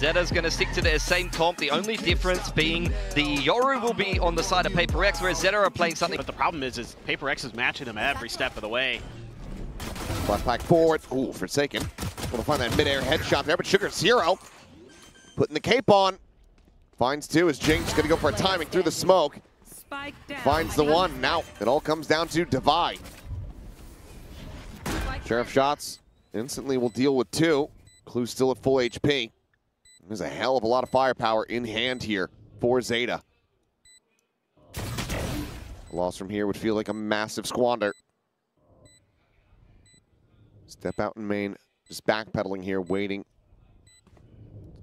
ZETA's going to stick to their same comp, the only difference being the Yoru will be on the side of PRX, whereas ZETA are playing something. But the problem is PRX is matching them every step of the way. Flash back forward. Ooh, Forsaken. Able to find that mid-air headshot there, but Sugar Zero putting the cape on. Finds two as Jinx going to go for a timing through the smoke. Finds the one. Now it all comes down to Divide. Sheriff shots instantly will deal with two. Clue's still at full HP. There's a hell of a lot of firepower in hand here for ZETA. A loss from here would feel like a massive squander. Step out in main, just backpedaling here, waiting.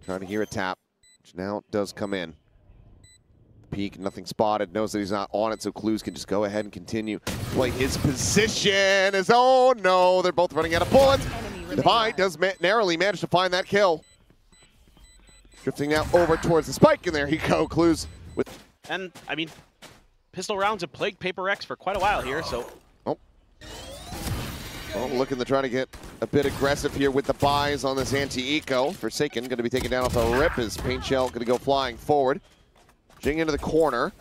Trying to hear a tap, which now does come in. Peek, nothing spotted, knows that he's not on it, so Clues can just go ahead and continue play his position. As oh no, they're both running out of bullets. Divide does narrowly manage to find that kill. Drifting now over towards the spike, and there he go, Clues with. And I mean, pistol rounds have plagued PRX for quite a while here, so. Well, looking to try to get a bit aggressive here with the buys on this anti-eco. Forsaken going to be taken down off the rip as Paint Shell going to go flying forward. Jing into the corner.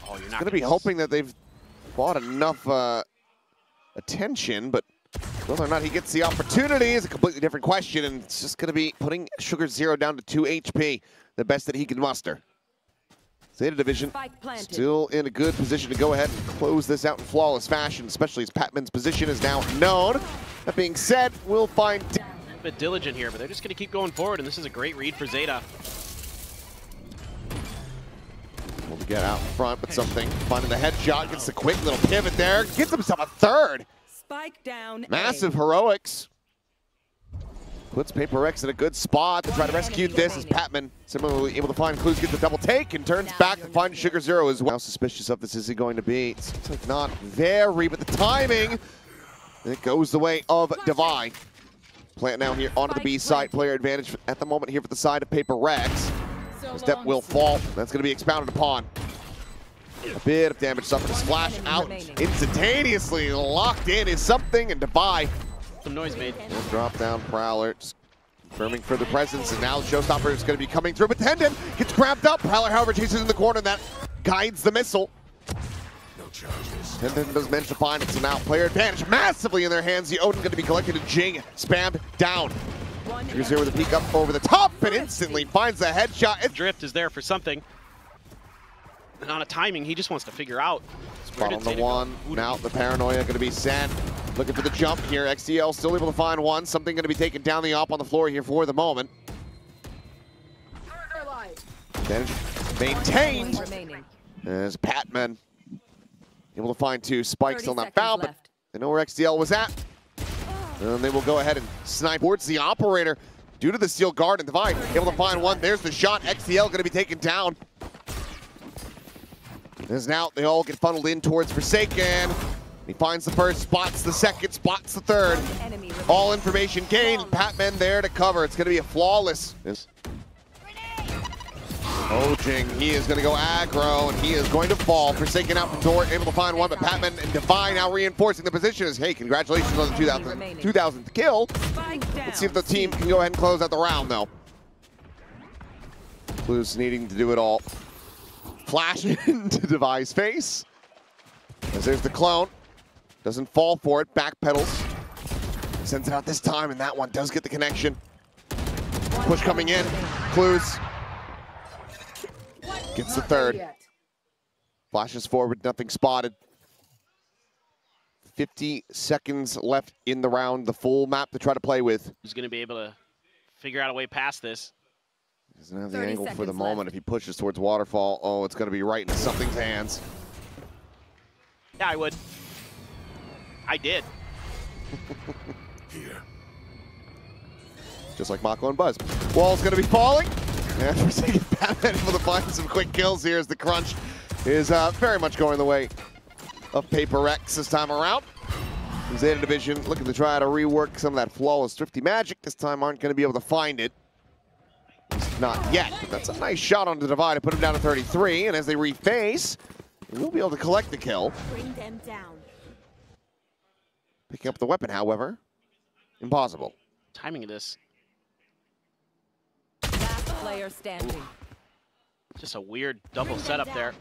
Oh, you're not going to be hoping that they've bought enough attention, but whether or not he gets the opportunity is a completely different question, and it's just going to be putting Sugar Zero down to 2 HP, the best that he can muster. ZETA division still in a good position to go ahead and close this out in flawless fashion, especially as Patman's position is now known. That being said, we'll find a bit diligent here, but they're just going to keep going forward, and this is a great read for ZETA. Able to get out in front, but something finding the headshot, gets the quick little pivot there, gets himself a third. Spike down. Massive heroics. Puts PRX in a good spot to try to rescue this as Patman similarly able to find Clues, gets the double take, and turns back to find Sugar Zero as well. How suspicious of this is he going to be? It seems like not very, but the timing, it goes the way of Divine. Plant now here onto the B side. Player advantage at the moment here for the side of PRX. Step will fall. That's going to be expounded upon. A bit of damage suffered. Splash out instantaneously. Locked in is something, and Divide. Some noise made. Drop down Prowler, just confirming further presence, and now the Showstopper is going to be coming through, but Tendon gets grabbed up. Prowler, however, chases in the corner, and that guides the missile. No charges. Tendon does manage to find it, so now player advantage massively in their hands. The Odin going to be collected, and Jing spammed down. Sugar Zero with a peek up over the top, and instantly finds the headshot. Drift is there for something. And on a timing, he just wants to figure out. Spot on the one. Now the paranoia going to be sent. Looking for the jump here. XTL still able to find one. Something going to be taken down the op on the floor here for the moment. Advantage maintained as Patman able to find two. Spike still not found, but they know where XTL was at. And they will go ahead and snipe towards the operator due to the steel guard, and Divide able to find one. There's the shot. XTL going to be taken down. As now they all get funneled in towards Forsaken. He finds the first, spots the second, spots the third. All information gained. Patman there to cover. It's going to be a flawless. Jing, he is going to go aggro, and he is going to fall. Forsaken out the door, able to find one, but Patman and Divine now reinforcing the position as, hey, congratulations on the 2000th kill. Let's see if the team can go ahead and close out the round, though. Clues needing to do it all. Flash into Divi's face. As there's the clone. Doesn't fall for it, backpedals. Sends it out this time, and that one does get the connection. Push coming in. Clues. Gets the third. Flashes forward, nothing spotted. 50 seconds left in the round, the full map to try to play with. He's going to be able to figure out a way past this. Doesn't have the angle for the moment. If he pushes towards Waterfall, oh, it's going to be right into something's hands. Yeah, I would. I did. Here. Just like Mako and Buzz. Wall's going to be falling. And Forsaken Batman able to find some quick kills here as the crunch is very much going the way of PRX this time around. ZETA division looking to try to rework some of that flawless thrifty magic. This time aren't going to be able to find it. Not yet, but that's a nice shot on the Divide to put him down to 33. And as they reface, we'll be able to collect the kill. Bring them down. Picking up the weapon, however, impossible. Timing of this. player standing. Just a weird double setup there.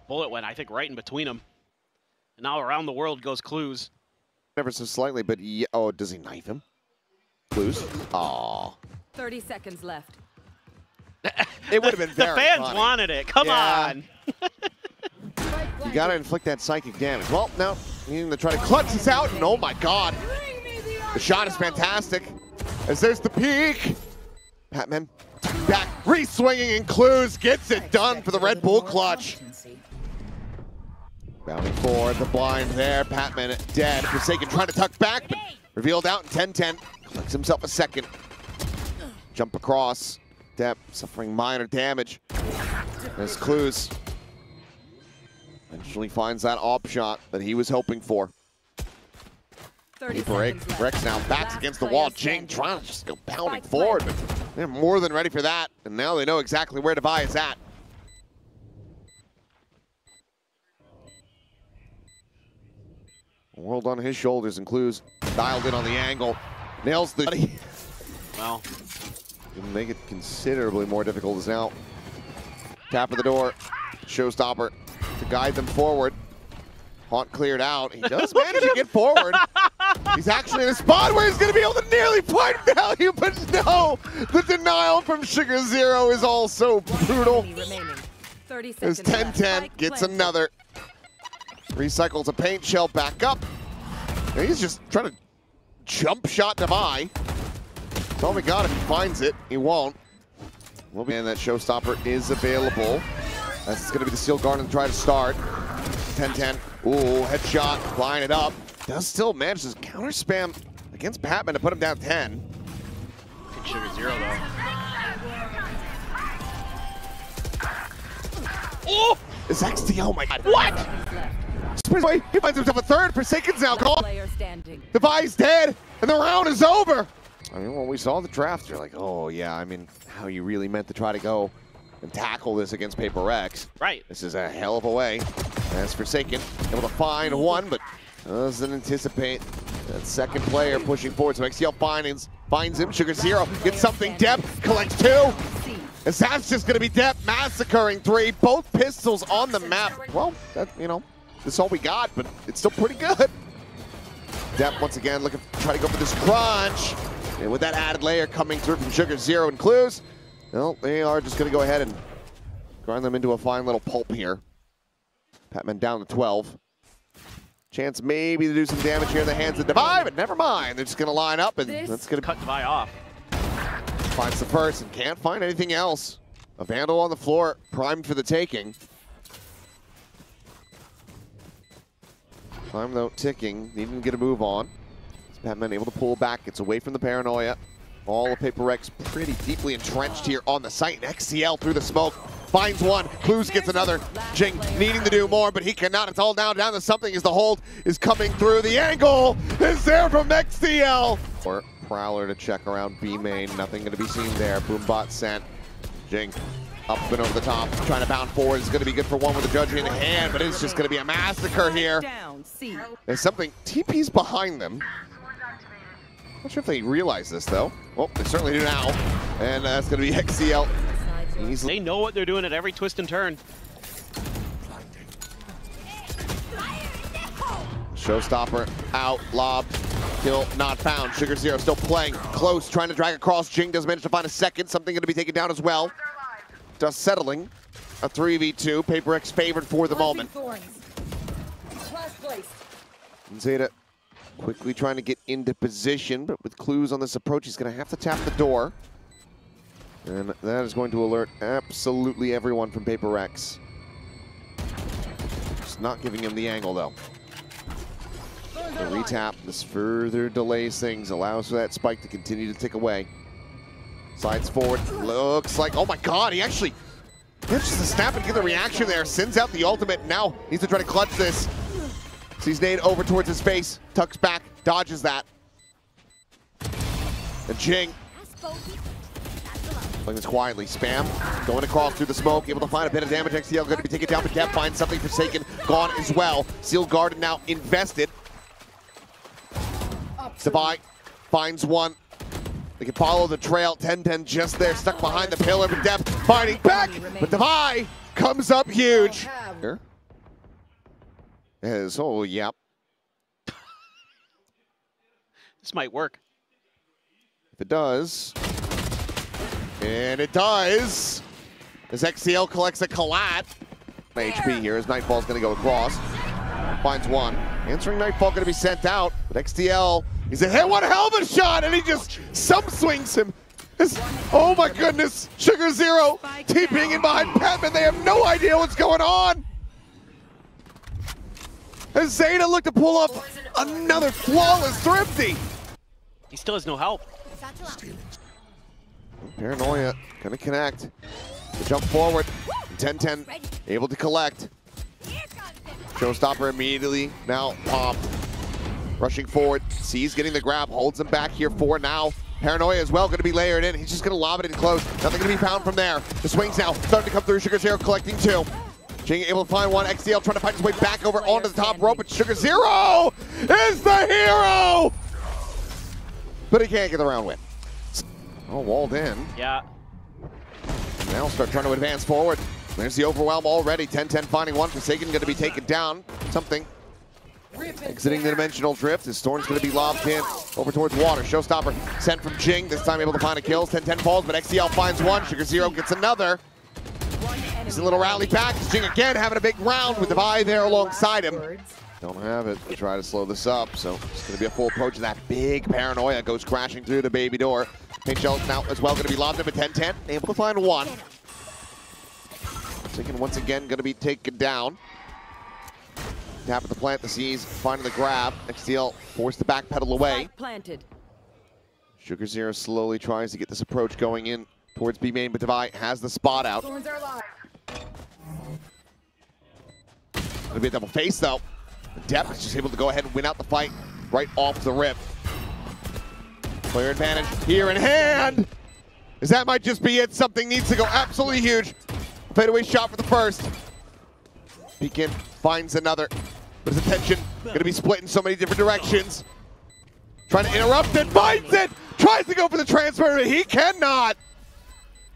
Bullet went, I think, right in between them. And now around the world goes Clues. Ever so slightly, but yeah, oh, does he knife him? Clues? Aw. 30 seconds left. It would have been very The fans funny. wanted it. Come on. You gotta inflict that psychic damage. Well, now, needing to try to clutch this out, and oh my god. The shot is fantastic. As there's the peak. Patman back, re-swinging, and Clues gets it done for the Red Bull clutch. Bounding forward, the blind there. Patman dead. Forsaken trying to tuck back, but revealed out in 10-10. Collects himself a second. Jump across. Depp suffering minor damage. There's Clues. Eventually finds that op shot that he was hoping for. PRX now backs against the wall. Jing trying to just go pounding forward, but they're more than ready for that. And now they know exactly where Devi is at. World on his shoulders, and Clues dialed in on the angle. Nails the... Well, Can make it considerably more difficult as now. Tap of the door. Showstopper to guide them forward. Haunt cleared out. He does manage to get forward. He's actually in a spot where he's going to be able to nearly find value, but no! The denial from Sugar Zero is also brutal. As 10-10 gets another. Recycles a paint shell back up. And he's just trying to jump shot Devi. That's all we got. If he finds it, he won't. And that Showstopper is available. That's going to be the Steel Garden to try to start. 10-10. Ooh, headshot, line it up. Does still manage to counter spam against Patman to put him down 10. Big Sugar Zero, though. Oh! It's XT, oh my god. What? He finds himself a third. Forsaken's now called. Devi's dead, and the round is over. I mean, when we saw the draft, you're like, oh yeah, I mean, how you really meant to try to go and tackle this against PRX. Right. This is a hell of a way. As Forsaken, able to find one, but doesn't anticipate that second player pushing forward. So XTL finds him. Sugar Zero gets something. Depp collects two. As that's just going to be Depp massacring three. Both pistols on the map. Well, that, you know, that's all we got, but it's still pretty good. Depp once again looking to try to go for this crunch. And with that added layer coming through from Sugar Zero and Clues, well, they are just going to go ahead and grind them into a fine little pulp here. Patman down to 12. Chance maybe to do some damage here in the hands of Devi, but never mind. They're just going to line up, and that's going to cut Devi off. Finds the first and can't find anything else. A Vandal on the floor, primed for the taking. Time, though, ticking. Needing to get a move on. Patman able to pull back. Gets away from the paranoia. All of PRX pretty deeply entrenched here on the site. XCL through the smoke. Finds one. Clues gets another. Jing needing to do more, but he cannot. It's all down to something as the hold is coming through. The angle is there from XCL. Or Prowler to check around B main. Nothing going to be seen there. Boombot sent. Jing up and over the top. Trying to bound forward. It's going to be good for one with the judge in hand, but it's just going to be a massacre here. There's something. TP's behind them. Not sure if they realize this, though. Well, they certainly do now. And that's going to be XCL. They know what they're doing at every twist and turn. Showstopper out, lob, kill not found. Sugar Zero still playing close, trying to drag across. Jing does manage to find a second. Something going to be taken down as well. Just settling. A 3v2. PRX favored for the moment. ZETA quickly trying to get into position, but with Clues on this approach, he's going to have to tap the door. And that is going to alert absolutely everyone from PRX. Just not giving him the angle, though. The retap, this further delays things, allows for that spike to continue to tick away. Slides forward, looks like, oh my god, he actually manages to snap and get the reaction there, sends out the ultimate, now needs to try to clutch this. Sees nade over towards his face, tucks back, dodges that. And Jing playing this quietly. Spam going across through the smoke, able to find a bit of damage. XCL going to be taken down, but Depp finds something. Forsaken gone as well. Steel Garden now invested. Devi finds one. They can follow the trail. 10-10 just there, stuck behind the pillar, but Dep fighting back. But Devi comes up huge. Here. Oh, yep. This might work. If it does. And it does. As XCL collects a collat. HP here as Nightfall's going to go across. Finds one. Answering Nightfall going to be sent out. But XTL, he's a hit. What a hell of a shot! And he just swings him. Oh my goodness. Sugar Zero TPing in behind Patman. They have no idea what's going on. As ZETA looked to pull up another flawless Thrifty. He still has no help. Paranoia gonna connect. The jump forward. 10-10 able to collect. Showstopper immediately now popped. Rushing forward. Sees getting the grab. Holds him back here for now. Paranoia as well going to be layered in. He's just going to lob it in close. Nothing going to be found from there. The swings now starting to come through. Sugar Zero collecting two. Jing able to find one. XDL trying to find his way back over onto the top rope. But Sugar Zero is the hero! But he can't get the round win. Oh, walled in. Yeah. Now start trying to advance forward. There's the overwhelm already. 10-10 finding one. Forsaken going to be taken down. Something. Exiting the dimensional drift. His Storm's going to be lobbed in over towards water. Showstopper sent from Jing. This time able to find a kill. 10-10 falls, but XCL finds one. Sugar Zero gets another. He's a little rally back. Jing again having a big round with Devi there alongside him. Don't have it to try to slow this up, so it's going to be a full approach of that big Paranoia. Goes crashing through the baby door. Paint Shell now as well going to be lobbed in at 10-10. Able to find one. Forsaken once again going to be taken down. Tap at the plant, the C's finding the grab. XTL forced to backpedal away. Planted. Sugar Zero slowly tries to get this approach going in towards B main, but Devi has the spot out. Gonna be a double face though. Dep is just able to go ahead and win out the fight right off the rip. Player advantage here in hand. As that might just be it. Something needs to go absolutely huge. Fadeaway shot for the first. Peek in, finds another. But his attention going to be split in so many different directions. Trying to interrupt it, finds it! Tries to go for the transfer, but he cannot!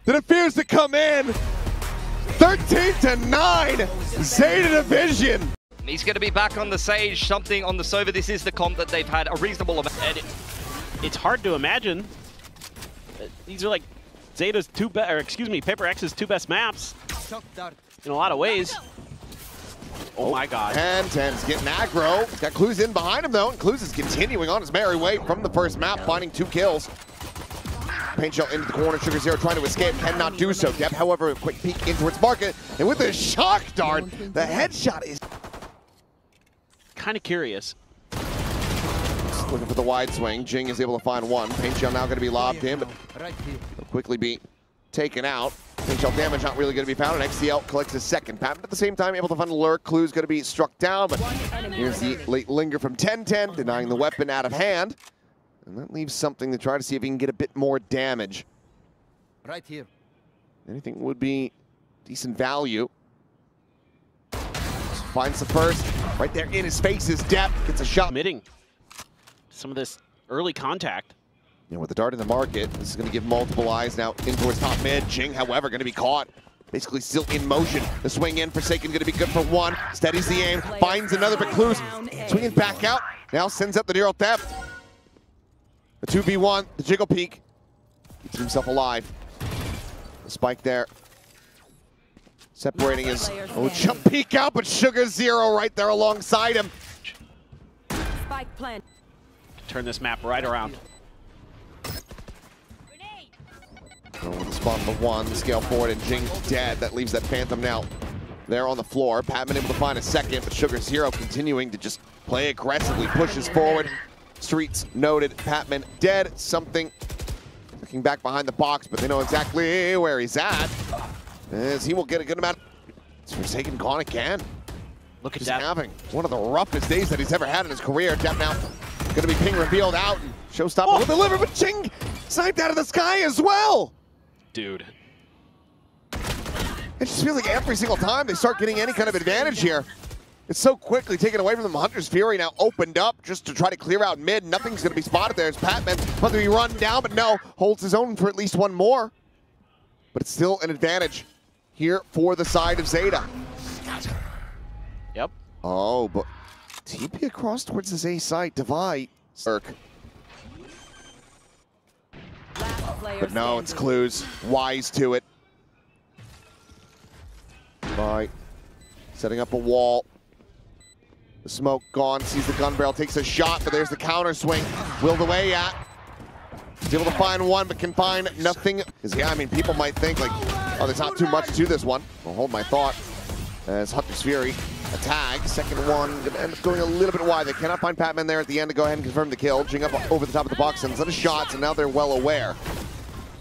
Then it fears to come in. 13-9, ZETA Division. He's going to be back on the Sage, something on the Sova. This is the comp that they've had a reasonable amount. And it's hard to imagine. These are like ZETA's Paper X's two best maps in a lot of ways. Oh my god. And 10's getting aggro. He's got Clues in behind him though, and Clues is continuing on his merry way from the first map, finding 2 kills. Paint Shell into the corner. Sugar Zero trying to escape, cannot do so. Dep, however, a quick peek in towards market, and with the shock dart, the headshot is kind of curious. looking for the wide swing. Jing is able to find one. Paint Shell now going to be lobbed in, but he'll quickly be taken out. Paint Shell damage not really going to be found, and XCL collects his second. Patman at the same time able to find a lurk. Clue's going to be struck down, but here's the late linger from 10-10, denying the weapon out of hand. And that leaves something to try to see if he can get a bit more damage. Right here. Anything would be decent value. Finds the first. Right there in his face is Dep. Gets a shot. Committing some of this early contact. You know, with the dart in the market, this is going to give multiple eyes now in towards top mid. Jing, however, going to be caught. Basically still in motion. The swing in, Forsaken going to be good for one. Steadies the aim, finds another, but Clues swinging back out. Now sends up the Neural Theft. The 2v1, the Jiggle Peek. Keeps himself alive. The spike there. Separating his jump peek out, but Sugar Zero right there alongside him. Spike plant. Turn this map right around. Going with the spawn of the one, the scale forward, and Jing dead. That leaves that Phantom now there on the floor. Patman able to find a second, but Sugar Zero continuing to just play aggressively, pushes forward. Streets noted, Patman dead. Something looking back behind the box, but they know exactly where he's at. As he will get a good amount. It's Forsaken gone again. Look at Just that. having one of the roughest days that he's ever had in his career. Dep now going to be ping revealed out. And Showstopper will deliver, but Jing sniped out of the sky as well. Dude. It just feels like every single time they start getting any kind of advantage here, It's so quickly taken away from them. Hunter's Fury now opened up just to try to clear out mid. Nothing's going to be spotted there. It's Patman about to be run down, but no, holds his own for at least one more. But it's still an advantage here for the side of ZETA. Yep. Oh, but TP across towards his A site. Divide. Circ. But no, it's Clues. Wise to it. Divide. Setting up a wall. The smoke gone, sees the gun barrel, takes a shot, but there's the counter swing. Willed away at. He's able to find one, but can find nothing. Yeah, I mean, people might think like, oh, there's not too much to this one. I'll hold my thought. As Hunter's Fury, a tag. Second one, gonna end up going a little bit wide. They cannot find Patman there at the end to go ahead and confirm the kill. Jing up over the top of the box, and a shot, and now they're well aware.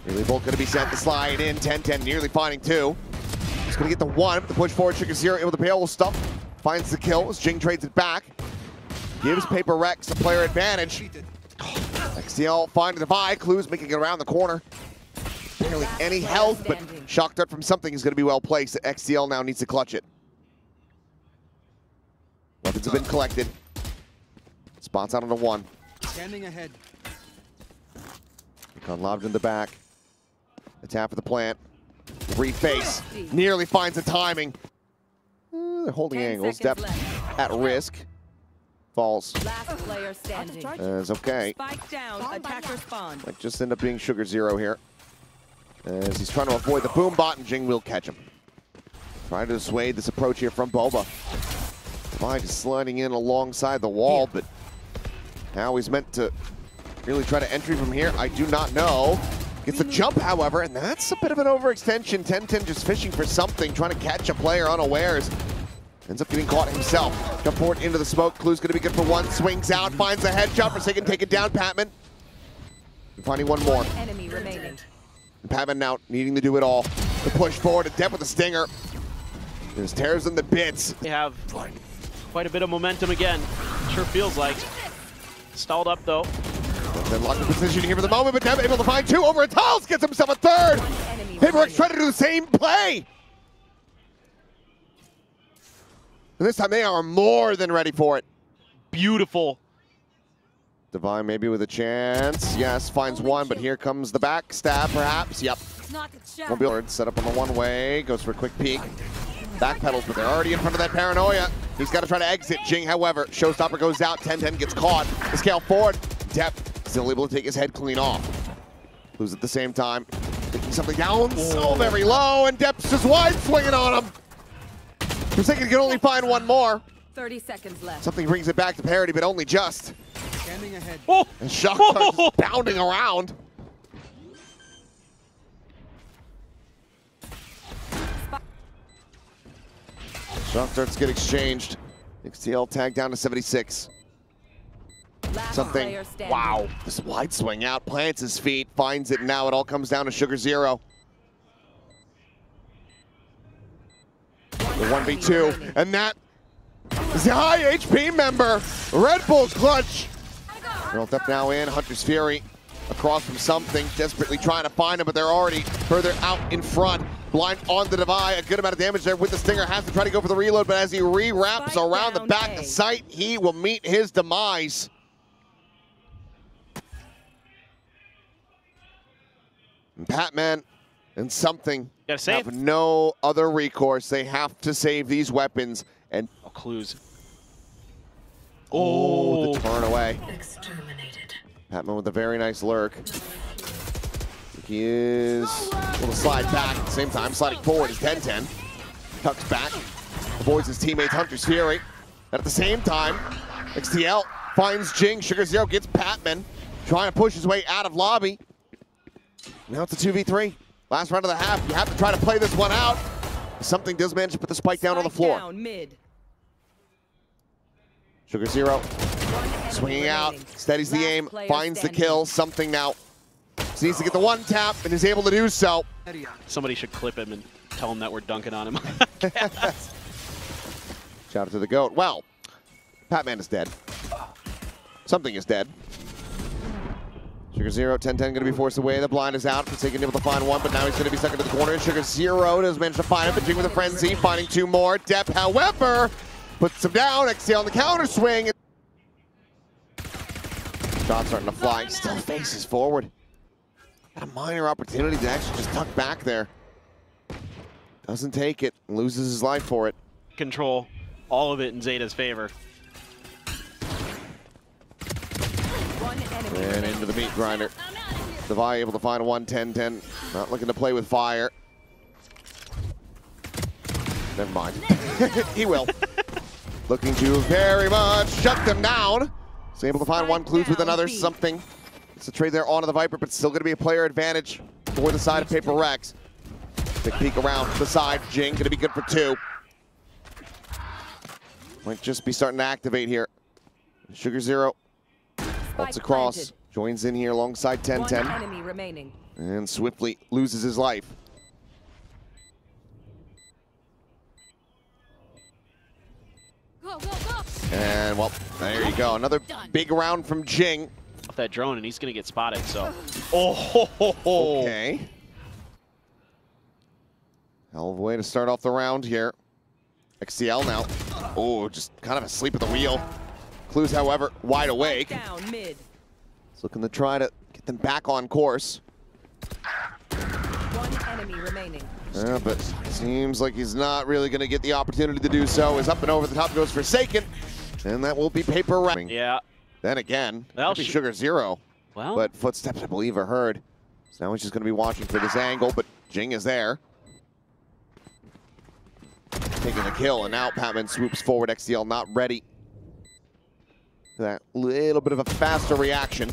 Nearly both gonna be sent to slide in. 10-10, nearly finding two. He's gonna get the one, but the push forward, Sugar0 able to payroll stuff. Finds the kill as Jing trades it back. Gives PRX a player advantage. XTL finding the Divide. Clues making it around the corner. Barely any health, but shock dart from something is going to be well placed. XTL now needs to clutch it. Weapons have been collected. Spots out on the one. Standing ahead. Recon lobbed in the back. A tap for the plant. Reface. Nearly finds the timing. They're holding angles. Depth at risk. Falls. Last player standing. It's okay. Spike down. Attacker spawn. Might just end up being Sugar0 here. As he's trying to avoid the boom bot, and Jing will catch him. Trying to dissuade this approach here from Boba. Divide is sliding in alongside the wall, but how he's meant to really try to entry from here, I do not know. Gets a jump, however, and that's a bit of an overextension. 10-10 just fishing for something, trying to catch a player unawares. Ends up getting caught himself. Jump forward into the smoke. Clue's going to be good for one. Swings out, finds a headshot. Forsaken, take it down, Patman. And finding one more. Enemy remaining. And Patman now needing to do it all. The push forward, a depth with a stinger. Just tears them to bits. They have quite a bit of momentum again. Sure feels like. Stalled up, though. Then locked in position here for the moment, but Deb able to find two over a tiles, gets himself a third. PRX trying to do the same play. And this time they are more than ready for it. Beautiful. Divine maybe with a chance. Yes, finds one, but here comes the back stab, perhaps. Yep. Mobile set up on the one way, goes for a quick peek. Backpedals, but they're already in front of that paranoia. He's got to try to exit. Jing, however, showstopper goes out. 10-10 gets caught. The scale forward. Depth still able to take his head clean off. Lose at the same time. Taking something down so very low, and Depth's just wide swinging on him. Forsaken can only find one more. 30 seconds left. Something brings it back to parity, but only just. Standing ahead. Oh. And Shock is bounding around. Shock darts get exchanged. XTL tag down to 76. Something. Wow. This wide swing out, plants his feet, finds it now. It all comes down to Sugar0. The 1v2, and that is the high HP member. Red Bull's clutch. Built up now in. Hunter's Fury across from something, desperately trying to find him, but they're already further out in front. Blind on the Divide, a good amount of damage there with the Stinger. Has to try to go for the reload, but as he re-wraps around the back of sight, he will meet his demise. And Patman and something have no other recourse. They have to save these weapons. And Clues. Oh, the turn away. Exterminated. Patman with a very nice lurk. He is able to slide back at the same time. Sliding forward is 10-10. Tucks back. Avoids his teammates Hunter's Fury. And at the same time, XTL finds Jing. Sugar0 gets Patman. Trying to push his way out of lobby. Now it's a 2v3. Last round of the half. You have to try to play this one out. Something does manage to put the spike down on the floor. Sugar0 swinging out, steadies the aim, finds the kill. Something now needs to get the one tap and is able to do so. Somebody should clip him and tell him that we're dunking on him. Shout out to the GOAT. Well, Patman is dead. Something is dead. Sugar0, 10-10 going to be forced away. The blind is out. Forsaken able to find one, but now he's going to be stuck into the corner. Sugar0 does manage to find him, but Jing with a frenzy, finding two more. Depp, however, puts him down. XCL on the counter swing. Shot starting to fly. Still faces forward. Got a minor opportunity to actually just tuck back there. Doesn't take it. Loses his life for it. Control. All of it in Zeta's favor. And into the meat grinder. Devi able to find a 1-10-10. Not looking to play with fire. Never mind. He will. Looking to very much shut them down. He's able to find one, clues with another, something. It's a trade there onto the Viper, but still going to be a player advantage for the side of PRX. Big peek around the side. Jing going to be good for 2. Might just be starting to activate here. Sugar Zero. Bolts across. Planted. Joins in here alongside 10-10. Enemy remaining. And swiftly loses his life. Go, go, go. And, well, there you go. Another big round from Jing. Off that drone, and he's going to get spotted, so. Oh, ho, ho, ho. Okay. Hell of a way to start off the round here. XCL now. Oh, just kind of asleep at the wheel. Clues, however, wide awake. Down mid. He's looking to try to get them back on course. One enemy remaining. Yeah, but seems like he's not really going to get the opportunity to do so. Is up and over the top goes Forsaken. And that will be PRX. Yeah. Then again, Well, that'll be Sugar Zero. Well. But footsteps, I believe, are heard. So now he's just going to be watching for this angle, but Jing is there. Taking the kill, and now Patman swoops forward. XCL not ready. That little bit of a faster reaction.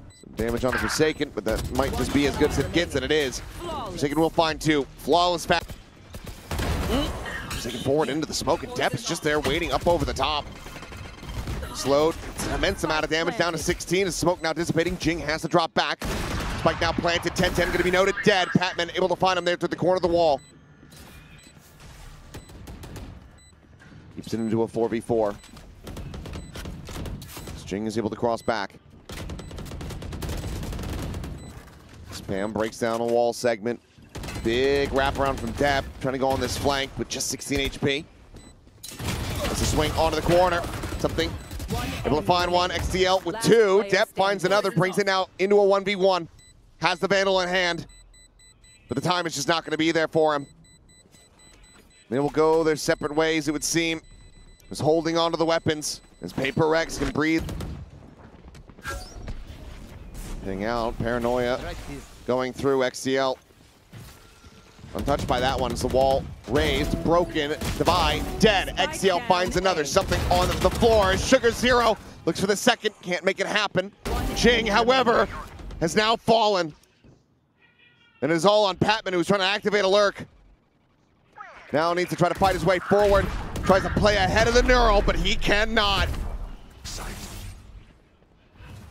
Some damage on the Forsaken, but that might just be as good as it gets, and it is. Forsaken will find 2. Flawless fast. Forsaken forward into the smoke, and Depp is just there waiting up over the top. Slowed. It's an immense amount of damage down to 16. As smoke now dissipating, Jing has to drop back. Spike now planted. 10-10 going to be noted dead. Patman able to find him there to the corner of the wall. Keeps it into a 4v4. Jing is able to cross back. Spam breaks down a wall segment. Big wraparound from Depp, trying to go on this flank with just 16 HP. It's a swing onto the corner. Something. Able to find one. XCL with 2. Depp finds another, brings it now into a 1v1. Has the Vandal in hand. But the time is just not going to be there for him. They will go their separate ways, it would seem. Just holding on to the weapons as PRX can breathe. Hitting out, Paranoia going through. XCL untouched by that one as the wall raised, broken. Devi dead. XCL finds another. Something on the floor. Sugar Zero looks for the second, can't make it happen. Jing, however, has now fallen. And it is all on Patman, who's trying to activate a lurk. Now needs to try to fight his way forward. Tries to play ahead of the Neural, but he cannot.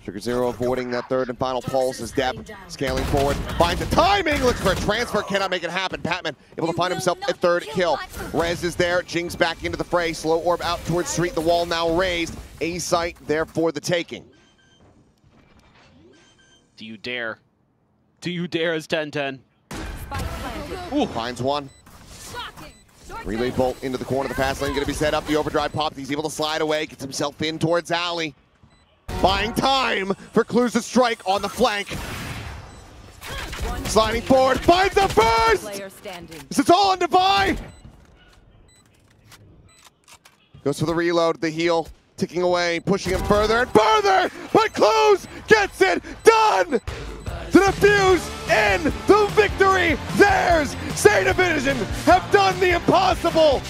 Sugar Zero avoiding that third and final pulse as Depp scaling forward. Finds the timing, looks for a transfer, cannot make it happen. Patman able to find himself a 3rd kill. Rez is there, Jing's back into the fray. Slow orb out towards street, the wall now raised. A site there for the taking. Do you dare? Do you dare as 10-10? Ooh. Finds one. Relay bolt into the corner of the pass lane, going to be set up. The overdrive popped. He's able to slide away, gets himself in towards Alley. Buying time for Clues to strike on the flank. Sliding forward, finds the first! This is all on Devi! Goes for the reload, the heal, ticking away, pushing him further and further! But Clues gets it done! To defuse in the victory! Theirs! ZETA Vision have done the impossible!